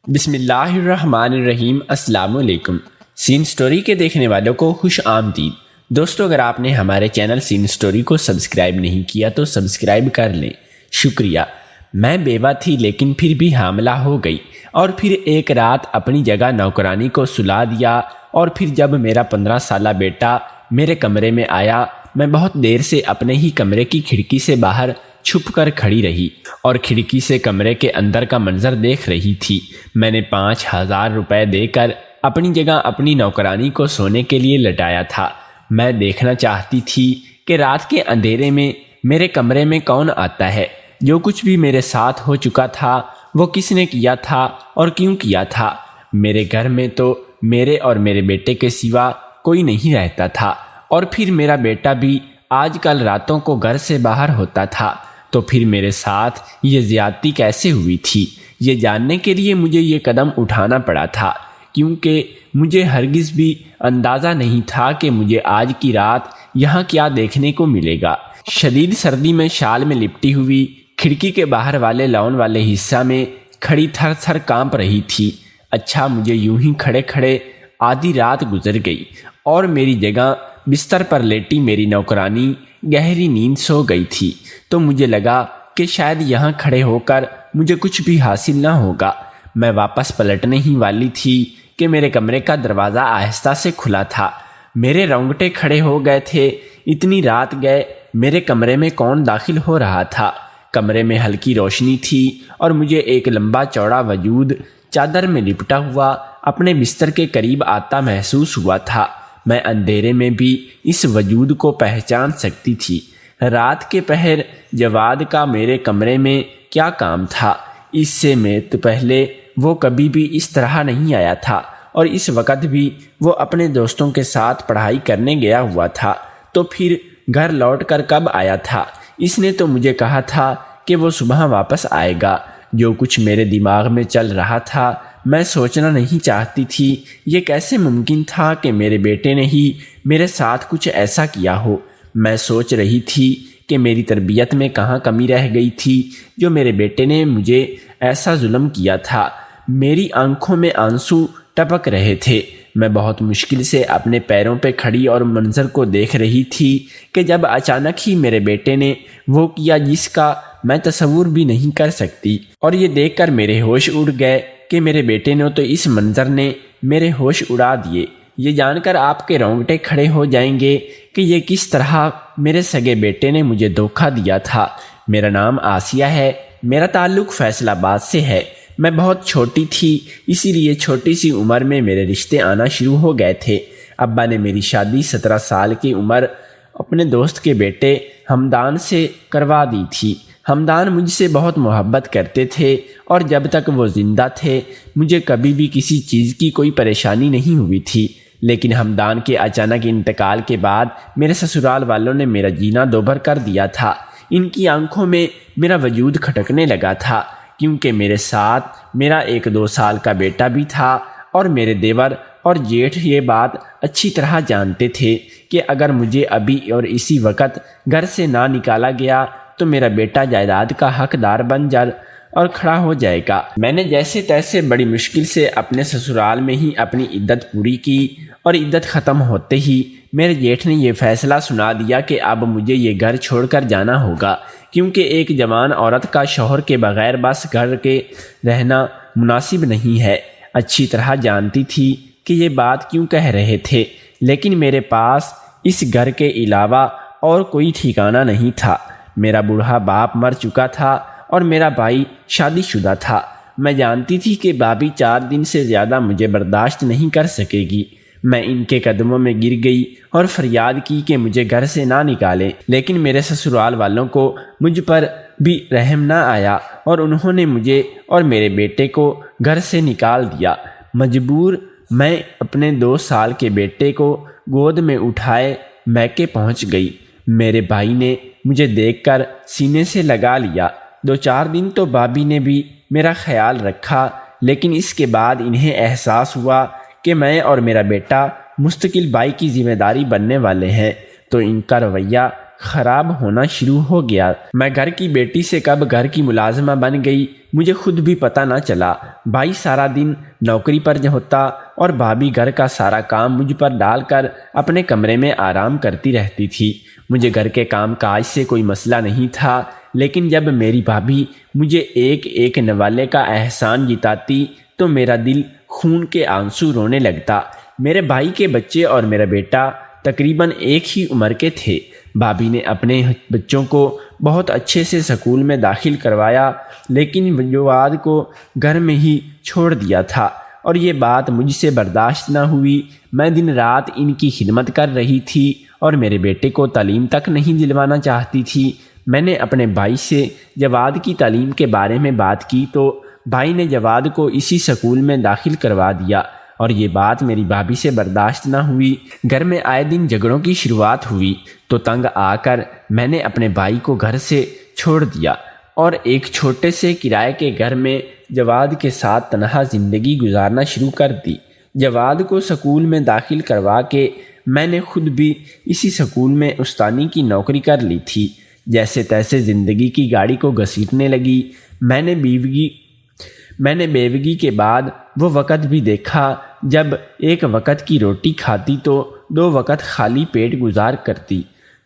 بسم اللہ الرحمن الرحیم۔ السلام علیکم۔ سین سٹوری کے دیکھنے والوں کو خوش آمدید۔ دوستو، اگر آپ نے ہمارے چینل سین سٹوری کو سبسکرائب نہیں کیا تو سبسکرائب کر لیں، شکریہ۔ میں بیوہ تھی لیکن پھر بھی حاملہ ہو گئی، اور پھر ایک رات اپنی جگہ نوکرانی کو سلا دیا، اور پھر جب میرا 15 سالہ بیٹا میرے کمرے میں آیا، میں بہت دیر سے اپنے ہی کمرے کی کھڑکی سے باہر چھپ کر کھڑی رہی اور کھڑکی سے کمرے کے اندر کا منظر دیکھ رہی تھی۔ میں نے 5000 روپے دے کر اپنی جگہ اپنی نوکرانی کو سونے کے لیے لٹایا تھا۔ میں دیکھنا چاہتی تھی کہ رات کے اندھیرے میں میرے کمرے میں کون آتا ہے۔ جو کچھ بھی میرے ساتھ ہو چکا تھا وہ کس نے کیا تھا اور کیوں کیا تھا۔ میرے گھر میں تو میرے اور میرے بیٹے کے سوا کوئی نہیں رہتا تھا، اور پھر میرا بیٹا بھی آج کل راتوں کو گھر سے باہر ہوتا تھا، تو پھر میرے ساتھ یہ زیادتی کیسے ہوئی تھی؟ یہ جاننے کے لیے مجھے یہ قدم اٹھانا پڑا تھا، کیونکہ مجھے ہرگز بھی اندازہ نہیں تھا کہ مجھے آج کی رات یہاں کیا دیکھنے کو ملے گا۔ شدید سردی میں شال میں لپٹی ہوئی کھڑکی کے باہر والے لان والے حصہ میں کھڑی تھر تھر کانپ رہی تھی۔ اچھا، مجھے یوں ہی کھڑے کھڑے آدھی رات گزر گئی، اور میری جگہ بستر پر لیٹی میری نوکرانی گہری نیند سو گئی تھی، تو مجھے لگا کہ شاید یہاں کھڑے ہو کر مجھے کچھ بھی حاصل نہ ہوگا۔ میں واپس پلٹنے ہی والی تھی کہ میرے کمرے کا دروازہ آہستہ سے کھلا تھا۔ میرے رونگٹے کھڑے ہو گئے تھے۔ اتنی رات گئے میرے کمرے میں کون داخل ہو رہا تھا؟ کمرے میں ہلکی روشنی تھی، اور مجھے ایک لمبا چوڑا وجود چادر میں لپٹا ہوا اپنے بستر کے قریب آتا محسوس ہوا تھا۔ میں اندھیرے میں بھی اس وجود کو پہچان سکتی تھی۔ رات کے پہر جواد کا میرے کمرے میں کیا کام تھا؟ اس سے میں تو پہلے وہ کبھی بھی اس طرح نہیں آیا تھا، اور اس وقت بھی وہ اپنے دوستوں کے ساتھ پڑھائی کرنے گیا ہوا تھا، تو پھر گھر لوٹ کر کب آیا تھا؟ اس نے تو مجھے کہا تھا کہ وہ صبح واپس آئے گا۔ جو کچھ میرے دماغ میں چل رہا تھا میں سوچنا نہیں چاہتی تھی۔ یہ کیسے ممکن تھا کہ میرے بیٹے نے ہی میرے ساتھ کچھ ایسا کیا ہو؟ میں سوچ رہی تھی کہ میری تربیت میں کہاں کمی رہ گئی تھی جو میرے بیٹے نے مجھے ایسا ظلم کیا تھا۔ میری آنکھوں میں آنسو ٹپک رہے تھے۔ میں بہت مشکل سے اپنے پیروں پہ کھڑی اور منظر کو دیکھ رہی تھی کہ جب اچانک ہی میرے بیٹے نے وہ کیا جس کا میں تصور بھی نہیں کر سکتی، اور یہ دیکھ کر میرے ہوش اڑ گئے کہ میرے بیٹے نے تو اس منظر نے میرے ہوش اڑا دیے۔ یہ جان کر آپ کے رونگٹے کھڑے ہو جائیں گے کہ یہ کس طرح میرے سگے بیٹے نے مجھے دھوکہ دیا تھا۔ میرا نام آسیہ ہے، میرا تعلق فیصل آباد سے ہے۔ میں بہت چھوٹی تھی، اسی لیے چھوٹی سی عمر میں میرے رشتے آنا شروع ہو گئے تھے۔ ابا نے میری شادی 17 سال کی عمر اپنے دوست کے بیٹے حمدان سے کروا دی تھی۔ حمدان مجھ سے بہت محبت کرتے تھے، اور جب تک وہ زندہ تھے مجھے کبھی بھی کسی چیز کی کوئی پریشانی نہیں ہوئی تھی۔ لیکن حمدان کے اچانک انتقال کے بعد میرے سسرال والوں نے میرا جینا دوبھر کر دیا تھا۔ ان کی آنکھوں میں میرا وجود کھٹکنے لگا تھا، کیونکہ میرے ساتھ میرا 1-2 سال کا بیٹا بھی تھا، اور میرے دیور اور جیٹھ یہ بات اچھی طرح جانتے تھے کہ اگر مجھے ابھی اور اسی وقت گھر سے نہ نکالا گیا تو میرا بیٹا جائیداد کا حقدار بن جائے اور کھڑا ہو جائے گا۔ میں نے جیسے تیسے بڑی مشکل سے اپنے سسرال میں ہی اپنی عدت پوری کی، اور عدت ختم ہوتے ہی میرے جیٹھ نے یہ فیصلہ سنا دیا کہ اب مجھے یہ گھر چھوڑ کر جانا ہوگا، کیونکہ ایک جوان عورت کا شوہر کے بغیر بس گھر کے رہنا مناسب نہیں ہے۔ اچھی طرح جانتی تھی کہ یہ بات کیوں کہہ رہے تھے، لیکن میرے پاس اس گھر کے علاوہ اور کوئی ٹھکانہ نہیں تھا۔ میرا بوڑھا باپ مر چکا تھا، اور میرا بھائی شادی شدہ تھا۔ میں جانتی تھی کہ بھابھی 4 دن سے زیادہ مجھے برداشت نہیں کر سکے گی۔ میں ان کے قدموں میں گر گئی اور فریاد کی کہ مجھے گھر سے نہ نکالیں، لیکن میرے سسرال والوں کو مجھ پر بھی رحم نہ آیا، اور انہوں نے مجھے اور میرے بیٹے کو گھر سے نکال دیا۔ مجبور میں اپنے 2 سال کے بیٹے کو گود میں اٹھائے میکے پہنچ گئی۔ میرے بھائی نے مجھے دیکھ کر سینے سے لگا لیا۔ 2-4 دن تو بھابھی نے بھی میرا خیال رکھا، لیکن اس کے بعد انہیں احساس ہوا کہ میں اور میرا بیٹا مستقل بھائی کی ذمہ داری بننے والے ہیں، تو ان کا رویہ خراب ہونا شروع ہو گیا۔ میں گھر کی بیٹی سے کب گھر کی ملازمہ بن گئی مجھے خود بھی پتہ نہ چلا۔ بھائی سارا دن نوکری پر ہوتا اور بھابھی گھر کا سارا کام مجھ پر ڈال کر اپنے کمرے میں آرام کرتی رہتی تھی۔ مجھے گھر کے کام کاج سے کوئی مسئلہ نہیں تھا، لیکن جب میری بھابھی مجھے ایک ایک نوالے کا احسان جتاتی تو میرا دل خون کے آنسو رونے لگتا۔ میرے بھائی کے بچے اور میرا بیٹا تقریباً ایک ہی عمر کے تھے۔ بھابھی نے اپنے بچوں کو بہت اچھے سے سکول میں داخل کروایا، لیکن جواد کو گھر میں ہی چھوڑ دیا تھا، اور یہ بات مجھ سے برداشت نہ ہوئی۔ میں دن رات ان کی خدمت کر رہی تھی اور میرے بیٹے کو تعلیم تک نہیں دلوانا چاہتی تھی۔ میں نے اپنے بھائی سے جواد کی تعلیم کے بارے میں بات کی تو بھائی نے جواد کو اسی سکول میں داخل کروا دیا، اور یہ بات میری بھابھی سے برداشت نہ ہوئی۔ گھر میں آئے دن جھگڑوں کی شروعات ہوئی تو تنگ آ کر میں نے اپنے بھائی کو گھر سے چھوڑ دیا اور ایک چھوٹے سے کرائے کے گھر میں جواد کے ساتھ تنہا زندگی گزارنا شروع کر دی۔ جواد کو سکول میں داخل کروا کے میں نے خود بھی اسی سکول میں استانی کی نوکری کر لی تھی۔ جیسے تیسے زندگی کی گاڑی کو گھسیٹنے لگی۔ میں نے بیوگی کے بعد وہ وقت بھی دیکھا جب ایک وقت کی روٹی کھاتی تو 2 وقت خالی پیٹ گزار کرتی۔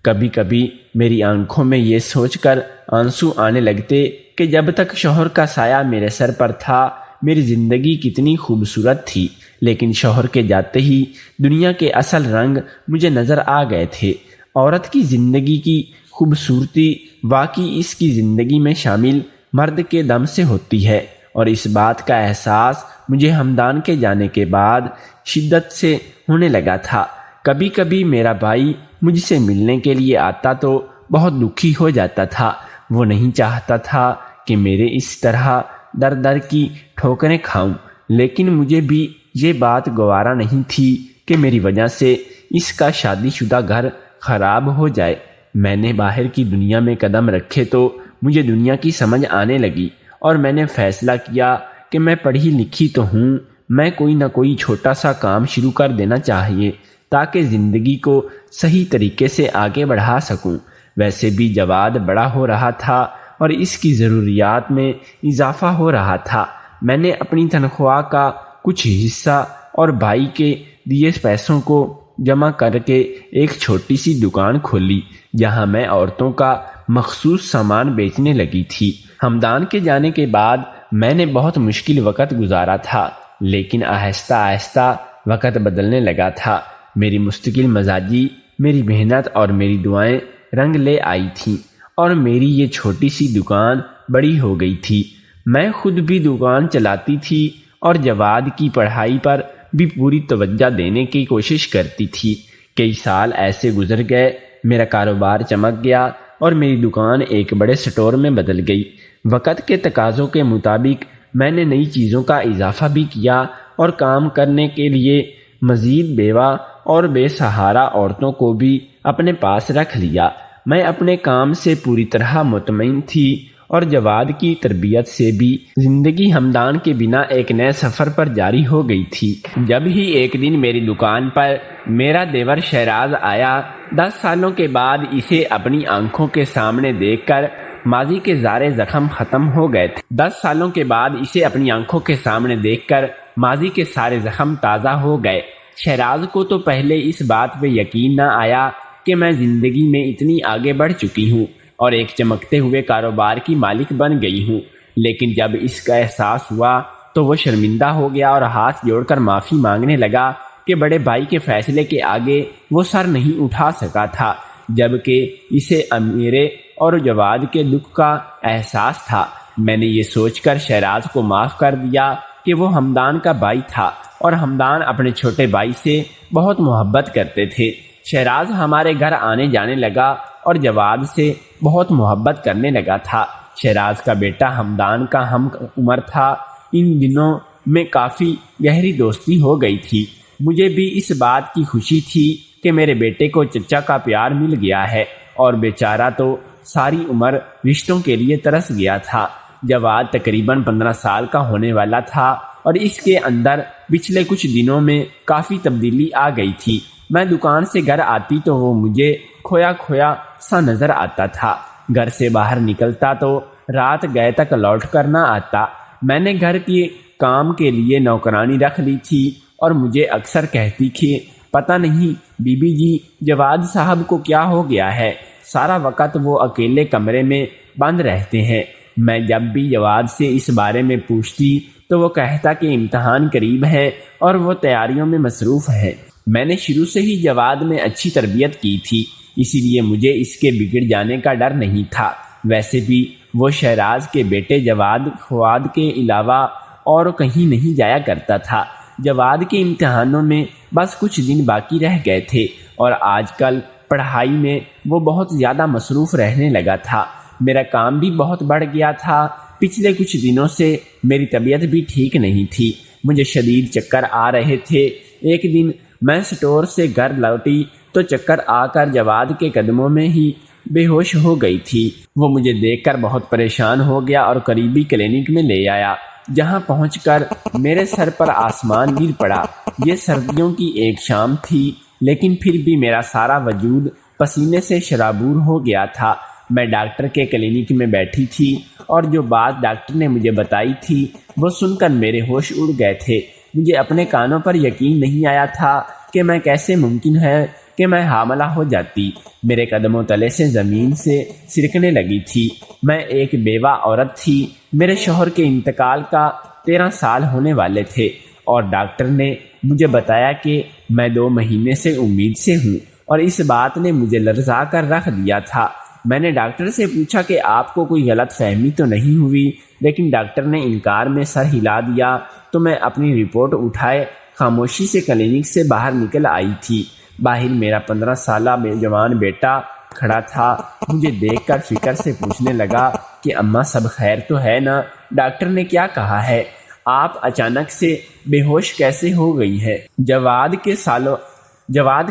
کبھی کبھی میری آنکھوں میں یہ سوچ کر آنسو آنے لگتے کہ جب تک شوہر کا سایہ میرے سر پر تھا میری زندگی کتنی خوبصورت تھی، لیکن شوہر کے جاتے ہی دنیا کے اصل رنگ مجھے نظر آ گئے تھے۔ عورت کی زندگی کی خوبصورتی واقعی اس کی زندگی میں شامل مرد کے دم سے ہوتی ہے، اور اس بات کا احساس مجھے ہمدان کے جانے کے بعد شدت سے ہونے لگا تھا۔ کبھی کبھی میرا بھائی مجھ سے ملنے کے لیے آتا تو بہت دکھی ہو جاتا تھا۔ وہ نہیں چاہتا تھا کہ میرے اس طرح در در کی ٹھوکریں کھاؤں، لیکن مجھے بھی یہ بات گوارا نہیں تھی کہ میری وجہ سے اس کا شادی شدہ گھر خراب ہو جائے۔ میں نے باہر کی دنیا میں قدم رکھے تو مجھے دنیا کی سمجھ آنے لگی، اور میں نے فیصلہ کیا کہ میں پڑھی لکھی تو ہوں، میں کوئی نہ کوئی چھوٹا سا کام شروع کر دینا چاہیے تاکہ زندگی کو صحیح طریقے سے آگے بڑھا سکوں۔ ویسے بھی جواد بڑا ہو رہا تھا اور اس کی ضروریات میں اضافہ ہو رہا تھا۔ میں نے اپنی تنخواہ کا کچھ حصہ اور بھائی کے دیے پیسوں کو جمع کر کے ایک چھوٹی سی دکان کھولی جہاں میں عورتوں کا مخصوص سامان بیچنے لگی تھی۔ ہمدان کے جانے کے بعد میں نے بہت مشکل وقت گزارا تھا، لیکن آہستہ آہستہ وقت بدلنے لگا تھا۔ میری مستقل مزاجی، میری محنت اور میری دعائیں رنگ لے آئی تھیں، اور میری یہ چھوٹی سی دکان بڑی ہو گئی تھی۔ میں خود بھی دکان چلاتی تھی اور جواد کی پڑھائی پر بھی پوری توجہ دینے کی کوشش کرتی تھی۔ کئی سال ایسے گزر گئے، میرا کاروبار چمک گیا اور میری دکان ایک بڑے سٹور میں بدل گئی۔ وقت کے تقاضوں کے مطابق میں نے نئی چیزوں کا اضافہ بھی کیا اور کام کرنے کے لیے مزید بیوہ اور بے سہارا عورتوں کو بھی اپنے پاس رکھ لیا۔ میں اپنے کام سے پوری طرح مطمئن تھی اور جواد کی تربیت سے بھی۔ زندگی ہمدان کے بنا ایک نئے سفر پر جاری ہو گئی تھی۔ جب ہی ایک دن میری دکان پر میرا دیور شہراز آیا۔ 10 سالوں کے بعد اسے اپنی آنکھوں کے سامنے دیکھ کر ماضی کے سارے زخم ختم ہو گئے تھے۔ 10 سالوں کے بعد اسے اپنی آنکھوں کے سامنے دیکھ کر ماضی کے سارے زخم تازہ ہو گئے۔ شہراز کو تو پہلے اس بات پہ یقین نہ آیا کہ میں زندگی میں اتنی آگے بڑھ چکی ہوں اور ایک چمکتے ہوئے کاروبار کی مالک بن گئی ہوں، لیکن جب اس کا احساس ہوا تو وہ شرمندہ ہو گیا اور ہاتھ جوڑ کر معافی مانگنے لگا کہ بڑے بھائی کے فیصلے کے آگے وہ سر نہیں اٹھا سکا تھا، جبکہ اسے میرے اور جواد کے دکھ کا احساس تھا۔ میں نے یہ سوچ کر شہراز کو معاف کر دیا کہ وہ ہمدان کا بھائی تھا اور ہمدان اپنے چھوٹے بھائی سے بہت محبت کرتے تھے۔ شہراز ہمارے گھر آنے جانے لگا اور جواد سے بہت محبت کرنے لگا تھا۔ شہراز کا بیٹا ہمدان کا ہم عمر تھا۔ ان دنوں میں کافی گہری دوستی ہو گئی تھی۔ مجھے بھی اس بات کی خوشی تھی کہ میرے بیٹے کو چچا کا پیار مل گیا ہے، اور بیچارہ تو ساری عمر رشتوں کے لیے ترس گیا تھا۔ جواد تقریباً 15 سال کا ہونے والا تھا اور اس کے اندر پچھلے کچھ دنوں میں کافی تبدیلی آ گئی تھی۔ میں دکان سے گھر آتی تو وہ مجھے کھویا کھویا سا نظر آتا تھا۔ گھر سے باہر نکلتا تو رات گئے تک لوٹ کر نہ آتا۔ میں نے گھر کے کام کے لیے نوکرانی رکھ لی تھی اور مجھے اکثر کہتی کہ پتہ نہیں بی بی جی جواد صاحب کو کیا ہو گیا ہے، سارا وقت وہ اکیلے کمرے میں بند رہتے ہیں۔ میں جب بھی جواد سے اس بارے میں پوچھتی تو وہ کہتا کہ امتحان قریب ہے اور وہ تیاریوں میں مصروف ہے۔ میں نے شروع سے ہی جواد میں اچھی تربیت کی تھی، اسی لیے مجھے اس کے بگڑ جانے کا ڈر نہیں تھا۔ ویسے بھی وہ شہراز کے بیٹے جواد فواد کے علاوہ اور کہیں نہیں جایا کرتا تھا۔ جواد کے امتحانوں میں بس کچھ دن باقی رہ گئے تھے اور آج کل پڑھائی میں وہ بہت زیادہ مصروف رہنے لگا تھا۔ میرا کام بھی بہت بڑھ گیا تھا۔ پچھلے کچھ دنوں سے میری طبیعت بھی ٹھیک نہیں تھی، مجھے شدید چکر آ رہے تھے۔ ایک دن میں سٹور سے گھر لوٹی تو چکر آ کر جواد کے قدموں میں ہی بے ہوش ہو گئی تھی۔ وہ مجھے دیکھ کر بہت پریشان ہو گیا اور قریبی کلینک میں لے آیا، جہاں پہنچ کر میرے سر پر آسمان گر پڑا۔ یہ سردیوں کی ایک شام تھی، لیکن پھر بھی میرا سارا وجود پسینے سے شرابور ہو گیا تھا۔ میں ڈاکٹر کے کلینک میں بیٹھی تھی اور جو بات ڈاکٹر نے مجھے بتائی تھی وہ سن کر میرے ہوش اڑ گئے تھے۔ مجھے اپنے کانوں پر یقین نہیں آیا تھا کہ میں کیسے ممکن ہے کہ میں حاملہ ہو جاتی۔ میرے قدموں تلے سے زمین سے سرکنے لگی تھی۔ میں ایک بیوہ عورت تھی، میرے شوہر کے انتقال کا 13 سال ہونے والے تھے اور ڈاکٹر نے مجھے بتایا کہ میں 2 مہینے سے امید سے ہوں، اور اس بات نے مجھے لرزا کر رکھ دیا تھا۔ میں نے ڈاکٹر سے پوچھا کہ آپ کو کوئی غلط فہمی تو نہیں ہوئی، لیکن ڈاکٹر نے انکار میں سر ہلا دیا۔ تو میں اپنی رپورٹ اٹھائے خاموشی سے کلینک سے باہر نکل آئی تھی۔ باہر میرا 15 سالہ جوان بیٹا کھڑا تھا، مجھے دیکھ کر فکر سے پوچھنے لگا کہ اماں سب خیر تو ہے نا؟ ڈاکٹر نے کیا کہا ہے؟ آپ اچانک سے بے ہوش کیسے ہو گئی ہے؟ جواد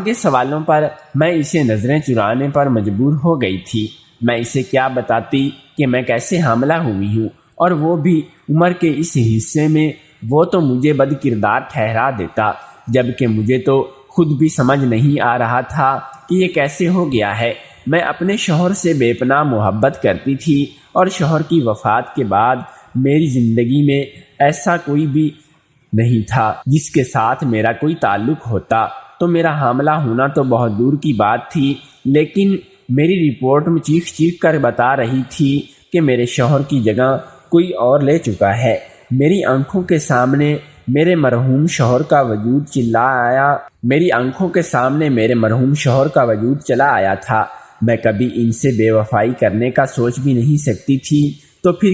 کے سوالوں پر میں اسے نظریں چرانے پر مجبور ہو گئی تھی۔ میں اسے کیا بتاتی کہ میں کیسے حاملہ ہوئی ہوں، اور وہ بھی عمر کے اس حصے میں؟ وہ تو مجھے بد کردار ٹھہرا دیتا، جبکہ مجھے تو خود بھی سمجھ نہیں آ رہا تھا کہ یہ کیسے ہو گیا ہے۔ میں اپنے شوہر سے بے پناہ محبت کرتی تھی، اور شوہر کی وفات کے بعد میری زندگی میں ایسا کوئی بھی نہیں تھا جس کے ساتھ میرا کوئی تعلق ہوتا، تو میرا حاملہ ہونا تو بہت دور کی بات تھی۔ لیکن میری رپورٹ میں چیخ چیخ کر بتا رہی تھی کہ میرے شوہر کی جگہ کوئی اور لے چکا ہے۔ میری آنکھوں کے سامنے میرے مرحوم شوہر کا وجود چلا آیا تھا۔ میں کبھی ان سے بے وفائی کرنے کا سوچ بھی نہیں سکتی تھی، تو پھر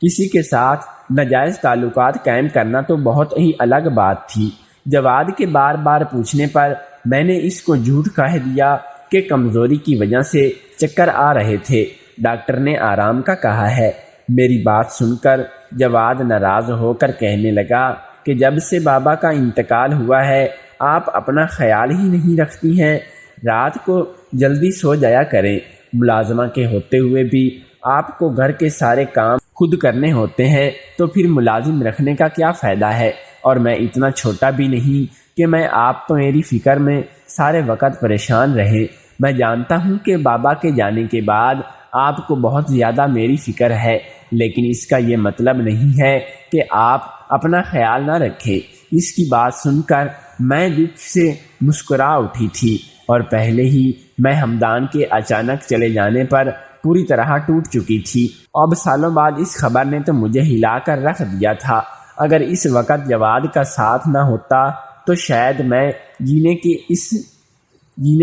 کسی کے ساتھ ناجائز تعلقات قائم کرنا تو بہت ہی الگ بات تھی۔ جواد کے بار بار پوچھنے پر میں نے اس کو جھوٹ کہہ دیا کہ کمزوری کی وجہ سے چکر آ رہے تھے۔ ڈاکٹر نے آرام کا کہا ہے۔ میری بات سن کر جواد ناراض ہو کر کہنے لگا کہ جب سے بابا کا انتقال ہوا ہے آپ اپنا خیال ہی نہیں رکھتی ہیں، رات کو جلدی سو جایا کریں۔ ملازمہ کے ہوتے ہوئے بھی آپ کو گھر کے سارے کام خود کرنے ہوتے ہیں، تو پھر ملازم رکھنے کا کیا فائدہ ہے؟ اور میں اتنا چھوٹا بھی نہیں کہ میں آپ تو میری فکر میں سارے وقت پریشان رہیں۔ میں جانتا ہوں کہ بابا کے جانے کے بعد آپ کو بہت زیادہ میری فکر ہے، لیکن اس کا یہ مطلب نہیں ہے کہ آپ اپنا خیال نہ رکھیں۔ اس کی بات سن کر میں دکھ سے مسکرا اٹھی تھی، اور پہلے ہی میں ہمدان کے اچانک چلے جانے پر پوری طرح ٹوٹ چکی تھی۔ اب سالوں بعد اس خبر نے تو مجھے ہلا کر رکھ دیا تھا۔ اگر اس وقت جواد کا ساتھ نہ ہوتا تو شاید میں جینے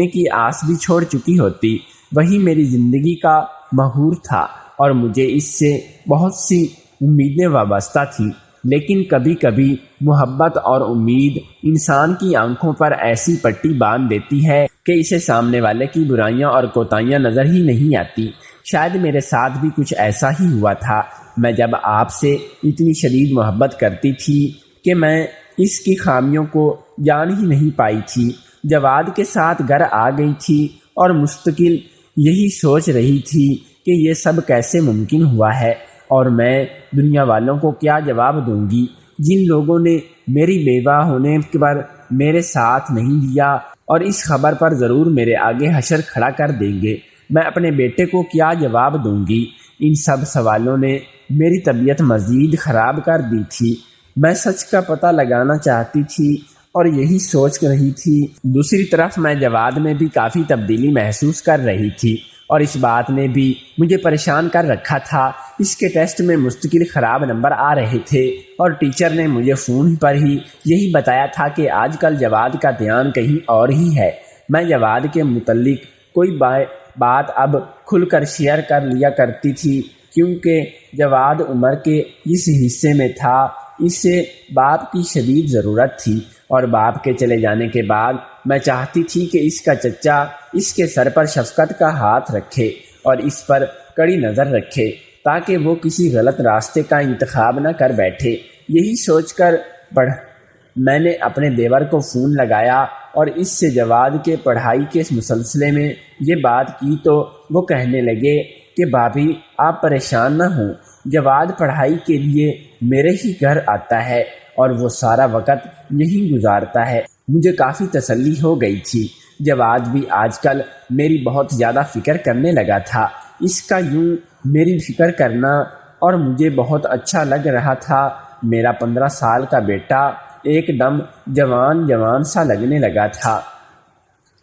کی آس بھی چھوڑ چکی ہوتی۔ وہی میری زندگی کا محور تھا، اور مجھے اس سے بہت سی امیدیں وابستہ تھیں۔ لیکن کبھی کبھی محبت اور امید انسان کی آنکھوں پر ایسی پٹی باندھ دیتی ہے کہ اسے سامنے والے کی برائیاں اور کوتاہیاں نظر ہی نہیں آتی۔ شاید میرے ساتھ بھی کچھ ایسا ہی ہوا تھا۔ میں جب آپ سے اتنی شدید محبت کرتی تھی کہ میں اس کی خامیوں کو جان ہی نہیں پائی تھی۔ جواد کے ساتھ گھر آ گئی تھی اور مستقل یہی سوچ رہی تھی کہ یہ سب کیسے ممکن ہوا ہے، اور میں دنیا والوں کو کیا جواب دوں گی۔ جن لوگوں نے میری بیوہ ہونے پر میرے ساتھ نہیں دیا، اور اس خبر پر ضرور میرے آگے حشر کھڑا کر دیں گے۔ میں اپنے بیٹے کو کیا جواب دوں گی؟ ان سب سوالوں نے میری طبیعت مزید خراب کر دی تھی۔ میں سچ کا پتہ لگانا چاہتی تھی اور یہی سوچ رہی تھی۔ دوسری طرف میں جواد میں بھی کافی تبدیلی محسوس کر رہی تھی اور اس بات نے بھی مجھے پریشان کر رکھا تھا۔ اس کے ٹیسٹ میں مستقل خراب نمبر آ رہے تھے اور ٹیچر نے مجھے فون پر ہی یہی بتایا تھا کہ آج کل جواد کا دھیان کہیں اور ہی ہے۔ میں جواد کے متعلق کوئی بات اب کھل کر شیئر کر لیا کرتی تھی کیونکہ جواد عمر کے جس حصے میں تھا اسے باپ کی شدید ضرورت تھی، اور باپ کے چلے جانے کے بعد میں چاہتی تھی کہ اس کا چچا اس کے سر پر شفقت کا ہاتھ رکھے اور اس پر کڑی نظر رکھے تاکہ وہ کسی غلط راستے کا انتخاب نہ کر بیٹھے۔ یہی سوچ کر میں نے اپنے دیور کو فون لگایا اور اس سے جواد کے پڑھائی کے مسلسلے میں یہ بات کی تو وہ کہنے لگے کہ بھابھی آپ پریشان نہ ہوں، جواد پڑھائی کے لیے میرے ہی گھر آتا ہے اور وہ سارا وقت یہی گزارتا ہے۔ مجھے کافی تسلی ہو گئی تھی۔ جواد بھی آج کل میری بہت زیادہ فکر کرنے لگا تھا۔ اس کا یوں میری فکر کرنا اور مجھے بہت اچھا لگ رہا تھا۔ میرا 15 سال کا بیٹا ایک دم جوان سا لگنے لگا تھا،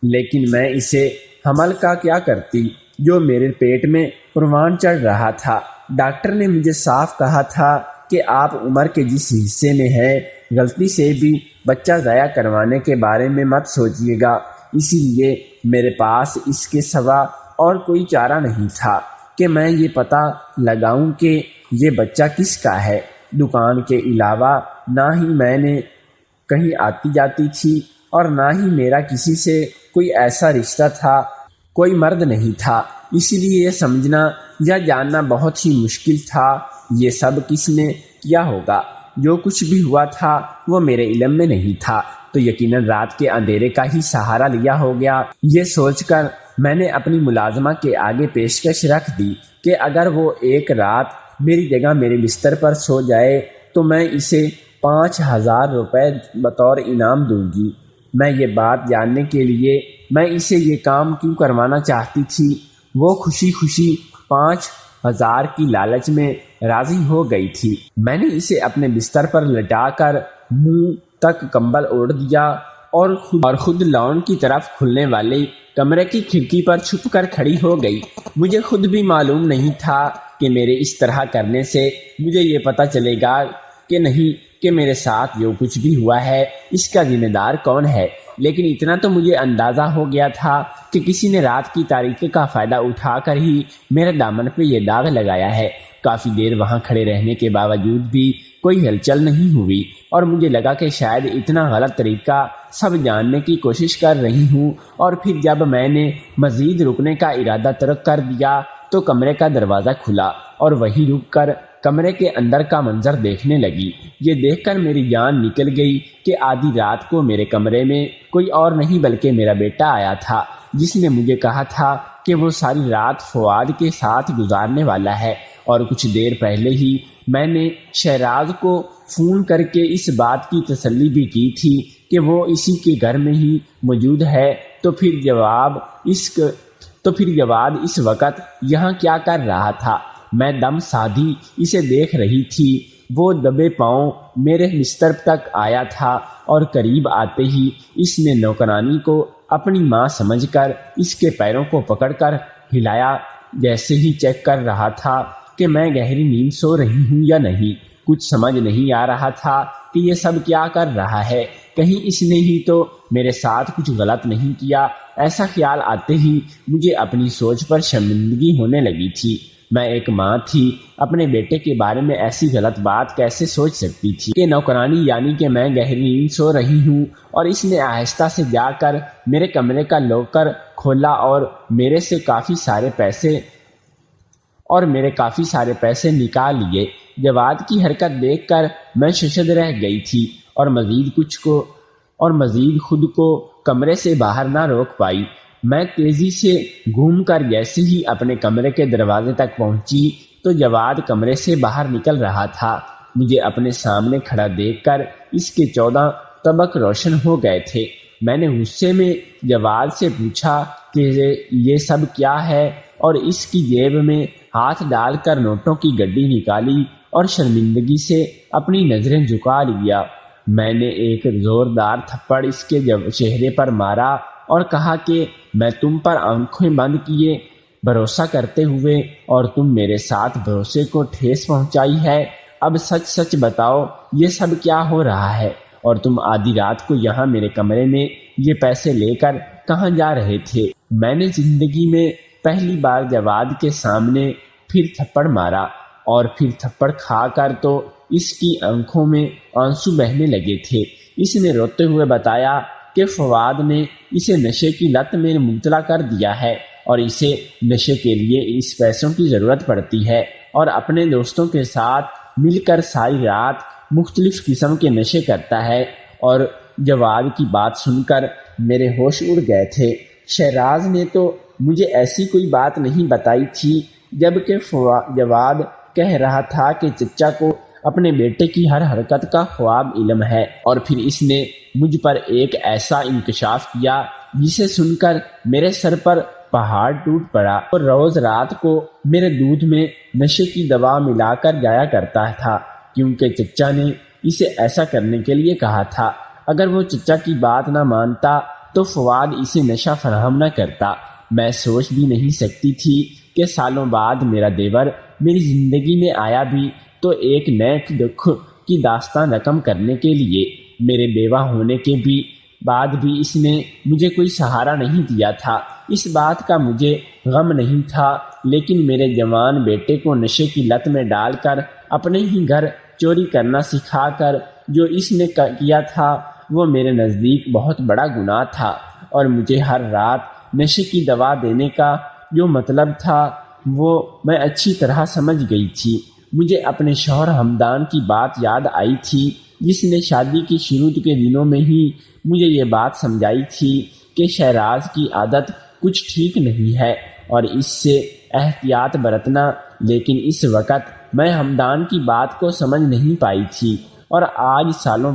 لیکن میں اسے حمل کا کیا کرتی جو میرے پیٹ میں پروان چڑھ رہا تھا۔ ڈاکٹر نے مجھے صاف کہا تھا کہ آپ عمر کے جس حصے میں ہیں غلطی سے بھی بچہ ضائع کروانے کے بارے میں مت سوچیے گا۔ اسی لیے میرے پاس اس کے سوا اور کوئی چارہ نہیں تھا کہ میں یہ پتہ لگاؤں کہ یہ بچہ کس کا ہے۔ دکان کے علاوہ نہ ہی میں نے کہیں آتی جاتی تھی اور نہ ہی میرا کسی سے کوئی ایسا رشتہ تھا، کوئی مرد نہیں تھا، اس لیے یہ سمجھنا یا جاننا بہت ہی مشکل تھا یہ سب کس نے کیا ہوگا۔ جو کچھ بھی ہوا تھا وہ میرے علم میں نہیں تھا، تو یقیناً رات کے اندھیرے کا ہی سہارا لیا ہو گیا۔ یہ سوچ کر میں نے اپنی ملازمہ کے آگے پیشکش رکھ دی کہ اگر وہ ایک رات میری جگہ میرے بستر پر سو جائے تو میں اسے 5000 روپے بطور انعام دوں گی۔ میں یہ بات جاننے کے لیے میں اسے یہ کام کیوں کروانا چاہتی تھی، وہ خوشی 5000 کی لالچ میں راضی ہو گئی تھی۔ میں نے اسے اپنے بستر پر لٹا کر منہ تک کمبل اوڑھ دیا اور خود لان کی طرف کھلنے والے کمرے کی کھڑکی پر چھپ کر کھڑی ہو گئی۔ مجھے خود بھی معلوم نہیں تھا کہ میرے اس طرح کرنے سے مجھے یہ پتہ چلے گا کہ نہیں کہ میرے ساتھ جو کچھ بھی ہوا ہے اس کا ذمہ دار کون ہے، لیکن اتنا تو مجھے اندازہ ہو گیا تھا کہ کسی نے رات کی تاریکی کا فائدہ اٹھا کر ہی میرے دامن پہ یہ داغ لگایا ہے۔ کافی دیر وہاں کھڑے رہنے کے باوجود بھی کوئی ہلچل نہیں ہوئی اور مجھے لگا کہ شاید اتنا غلط طریقہ سب جاننے کی کوشش کر رہی ہوں، اور پھر جب میں نے مزید رکنے کا ارادہ ترک کر دیا تو کمرے کا دروازہ کھلا اور وہیں رک کر کمرے کے اندر کا منظر دیکھنے لگی۔ یہ دیکھ کر میری جان نکل گئی کہ آدھی رات کو میرے کمرے میں کوئی اور نہیں بلکہ میرا بیٹا آیا تھا، جس نے مجھے کہا تھا کہ وہ ساری رات فواد کے ساتھ گزارنے والا ہے، اور کچھ دیر پہلے ہی میں نے شہراز کو فون کر کے اس بات کی تسلی بھی کی تھی کہ وہ اسی کے گھر میں ہی موجود ہے۔ تو پھر جواد اس وقت یہاں کیا کر رہا تھا؟ میں دم سادھی اسے دیکھ رہی تھی۔ وہ دبے پاؤں میرے بستر تک آیا تھا اور قریب آتے ہی اس نے نوکرانی کو اپنی ماں سمجھ کر اس کے پیروں کو پکڑ کر ہلایا، جیسے ہی چیک کر رہا تھا کہ میں گہری نیند سو رہی ہوں یا نہیں۔ کچھ سمجھ نہیں آ رہا تھا کہ یہ سب کیا کر رہا ہے، کہیں اس نے ہی تو میرے ساتھ کچھ غلط نہیں کیا۔ ایسا خیال آتے ہی مجھے اپنی سوچ پر شرمندگی ہونے لگی تھی۔ میں ایک ماں تھی، اپنے بیٹے کے بارے میں ایسی غلط بات کیسے سوچ سکتی تھی کہ نوکرانی یعنی کہ میں گہری نیند سو رہی ہوں، اور اس نے آہستہ سے جا کر میرے کمرے کا لاکر کھولا اور میرے کافی سارے پیسے نکال لیے۔ جواد کی حرکت دیکھ کر میں ششد رہ گئی تھی اور مزید خود کو کمرے سے باہر نہ روک پائی۔ میں تیزی سے گھوم کر جیسے ہی اپنے کمرے کے دروازے تک پہنچی تو جواد کمرے سے باہر نکل رہا تھا۔ مجھے اپنے سامنے کھڑا دیکھ کر اس کے 14 طبق روشن ہو گئے تھے۔ میں نے غصے میں جواد سے پوچھا کہ یہ سب کیا ہے، اور اس کی جیب میں ہاتھ ڈال کر نوٹوں کی گڈی نکالی اور شرمندگی سے اپنی نظریں جھکا لیا۔ میں نے ایک زوردار تھپڑ اس کے چہرے پر مارا اور کہا کہ میں تم پر آنکھیں بند کیے بھروسہ کرتے ہوئے اور تم میرے ساتھ بھروسے کو ٹھیس پہنچائی ہے۔ اب سچ سچ بتاؤ یہ سب کیا ہو رہا ہے، اور تم آدھی رات کو یہاں میرے کمرے میں یہ پیسے لے کر کہاں جا رہے تھے؟ میں نے زندگی میں پہلی بار جواد کے سامنے پھر تھپڑ مارا، اور پھر تھپڑ کھا کر تو اس کی آنکھوں میں آنسو بہنے لگے تھے۔ اس نے روتے ہوئے بتایا کہ فواد نے اسے نشے کی لت میں مبتلا کر دیا ہے، اور اسے نشے کے لیے اس پیسوں کی ضرورت پڑتی ہے، اور اپنے دوستوں کے ساتھ مل کر ساری رات مختلف قسم کے نشے کرتا ہے۔ اور جواد کی بات سن کر میرے ہوش اڑ گئے تھے۔ شہراز نے تو مجھے ایسی کوئی بات نہیں بتائی تھی، جبکہ جواد کہہ رہا تھا کہ چچا کو اپنے بیٹے کی ہر حرکت کا خواب علم ہے، اور پھر اس نے مجھ پر ایک ایسا انکشاف کیا جسے سن کر میرے سر پر پہاڑ ٹوٹ پڑا، اور روز رات کو میرے دودھ میں نشے کی دوا ملا کر جایا کرتا تھا، کیونکہ چچا نے اسے ایسا کرنے کے لیے کہا تھا۔ اگر وہ چچا کی بات نہ مانتا تو فواد اسے نشہ فراہم نہ کرتا۔ میں سوچ بھی نہیں سکتی تھی کہ سالوں بعد میرا دیور میری زندگی میں آیا بھی تو ایک نئے دکھ کی داستان رقم کرنے کے لیے۔ میرے بیوہ ہونے کے بعد بھی اس نے مجھے کوئی سہارا نہیں دیا تھا۔ اس بات کا مجھے غم نہیں تھا، لیکن میرے جوان بیٹے کو نشے کی لت میں ڈال کر اپنے ہی گھر چوری کرنا سکھا کر جو اس نے کیا تھا وہ میرے نزدیک بہت بڑا گناہ تھا، اور مجھے ہر رات نشے کی دوا دینے کا جو مطلب تھا وہ میں اچھی طرح سمجھ گئی تھی۔ مجھے اپنے شوہر ہمدان کی بات یاد آئی تھی، جس نے شادی کی شروع کے دنوں میں ہی مجھے یہ بات سمجھائی تھی کہ شہراز کی عادت کچھ ٹھیک نہیں ہے اور اس سے احتیاط برتنا، لیکن اس وقت میں ہمدان کی بات کو سمجھ نہیں پائی تھی، اور آج سالوں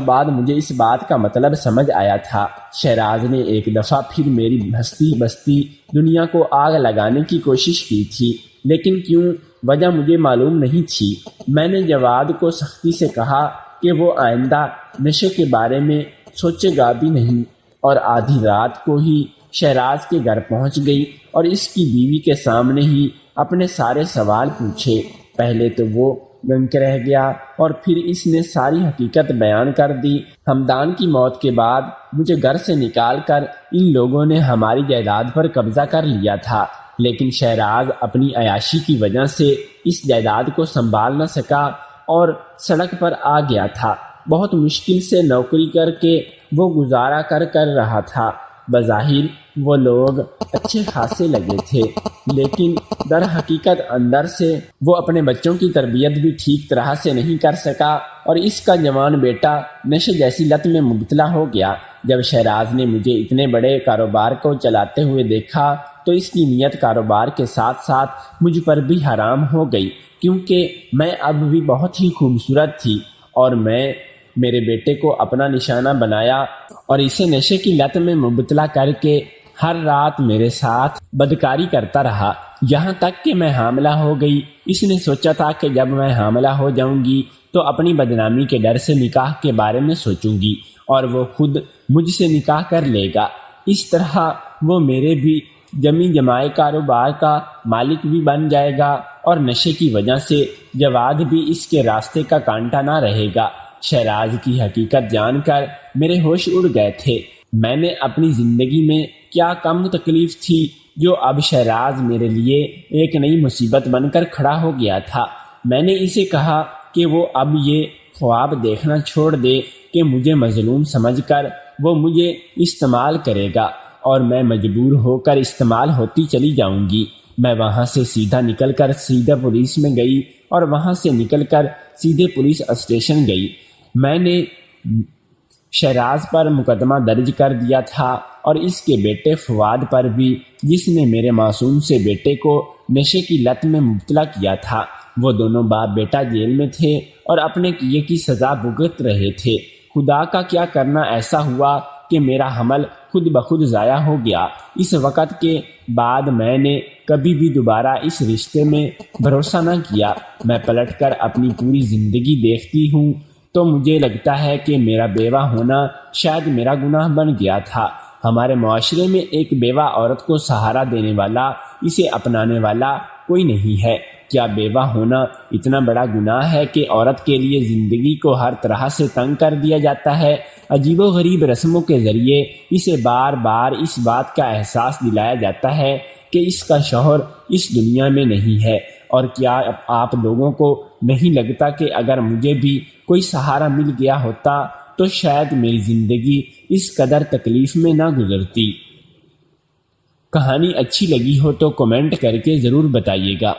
بعد مجھے اس بات کا مطلب سمجھ آیا تھا۔ شہراز نے ایک دفعہ پھر میری ہستی بستی دنیا کو آگ لگانے کی کوشش کی تھی، لیکن کیوں وجہ مجھے معلوم نہیں تھی۔ میں نے جواد کو سختی سے کہا کہ وہ آئندہ نشے کے بارے میں سوچے گا بھی نہیں، اور آدھی رات کو ہی شہراز کے گھر پہنچ گئی اور اس کی بیوی کے سامنے ہی اپنے سارے سوال پوچھے۔ پہلے تو وہ گنگ رہ گیا اور پھر اس نے ساری حقیقت بیان کر دی۔ ہمدان کی موت کے بعد مجھے گھر سے نکال کر ان لوگوں نے ہماری جائیداد پر قبضہ کر لیا تھا، لیکن شہراز اپنی عیاشی کی وجہ سے اس جائیداد کو سنبھال نہ سکا اور سڑک پر آ گیا تھا۔ بہت مشکل سے نوکری کر کے وہ گزارا کر رہا تھا۔ بظاہر وہ لوگ اچھے خاصے لگے تھے، لیکن در حقیقت اندر سے وہ اپنے بچوں کی تربیت بھی ٹھیک طرح سے نہیں کر سکا، اور اس کا جوان بیٹا نشے جیسی لت میں مبتلا ہو گیا۔ جب شہراز نے مجھے اتنے بڑے کاروبار کو چلاتے ہوئے دیکھا تو اس کی نیت کاروبار کے ساتھ ساتھ مجھ پر بھی حرام ہو گئی، کیونکہ میں اب بھی بہت ہی خوبصورت تھی، اور میں میرے بیٹے کو اپنا نشانہ بنایا اور اسے نشے کی لت میں مبتلا کر کے ہر رات میرے ساتھ بدکاری کرتا رہا، یہاں تک کہ میں حاملہ ہو گئی۔ اس نے سوچا تھا کہ جب میں حاملہ ہو جاؤں گی تو اپنی بدنامی کے ڈر سے نکاح کے بارے میں سوچوں گی اور وہ خود مجھ سے نکاح کر لے گا۔ اس طرح وہ میرے بھی جمی جمائے کاروبار کا مالک بھی بن جائے گا، اور نشے کی وجہ سے جواد بھی اس کے راستے کا کانٹا نہ رہے گا۔ شہراز کی حقیقت جان کر میرے ہوش اڑ گئے تھے۔ میں نے اپنی زندگی میں کیا کم تکلیف تھی جو اب شہراز میرے لیے ایک نئی مصیبت بن کر کھڑا ہو گیا تھا۔ میں نے اسے کہا کہ وہ اب یہ خواب دیکھنا چھوڑ دے کہ مجھے مظلوم سمجھ کر وہ مجھے استعمال کرے گا اور میں مجبور ہو کر استعمال ہوتی چلی جاؤں گی۔ میں وہاں سے سیدھا نکل کر سیدھا پولیس میں گئی اور وہاں سے نکل کر سیدھے پولیس اسٹیشن گئی۔ میں نے شہراز پر مقدمہ درج کر دیا تھا اور اس کے بیٹے فواد پر بھی، جس نے میرے معصوم سے بیٹے کو نشے کی لت میں مبتلا کیا تھا۔ وہ دونوں باپ بیٹا جیل میں تھے اور اپنے کیے کی سزا بھگت رہے تھے۔ خدا کا کیا کرنا ایسا ہوا کہ میرا حمل خود بخود ضائع ہو گیا۔ اس وقت کے بعد میں نے کبھی بھی دوبارہ اس رشتے میں بھروسہ نہ کیا۔ میں پلٹ کر اپنی پوری زندگی دیکھتی ہوں تو مجھے لگتا ہے کہ میرا بیوہ ہونا شاید میرا گناہ بن گیا تھا۔ ہمارے معاشرے میں ایک بیوہ عورت کو سہارا دینے والا، اسے اپنانے والا کوئی نہیں ہے۔ کیا بیوہ ہونا اتنا بڑا گناہ ہے کہ عورت کے لیے زندگی کو ہر طرح سے تنگ کر دیا جاتا ہے؟ عجیب و غریب رسموں کے ذریعے اسے بار بار اس بات کا احساس دلایا جاتا ہے کہ اس کا شوہر اس دنیا میں نہیں ہے۔ اور کیا آپ لوگوں کو نہیں لگتا کہ اگر مجھے بھی کوئی سہارا مل گیا ہوتا تو شاید میری زندگی اس قدر تکلیف میں نہ گزرتی؟ کہانی اچھی لگی ہو تو کمنٹ کر کے ضرور بتائیے گا۔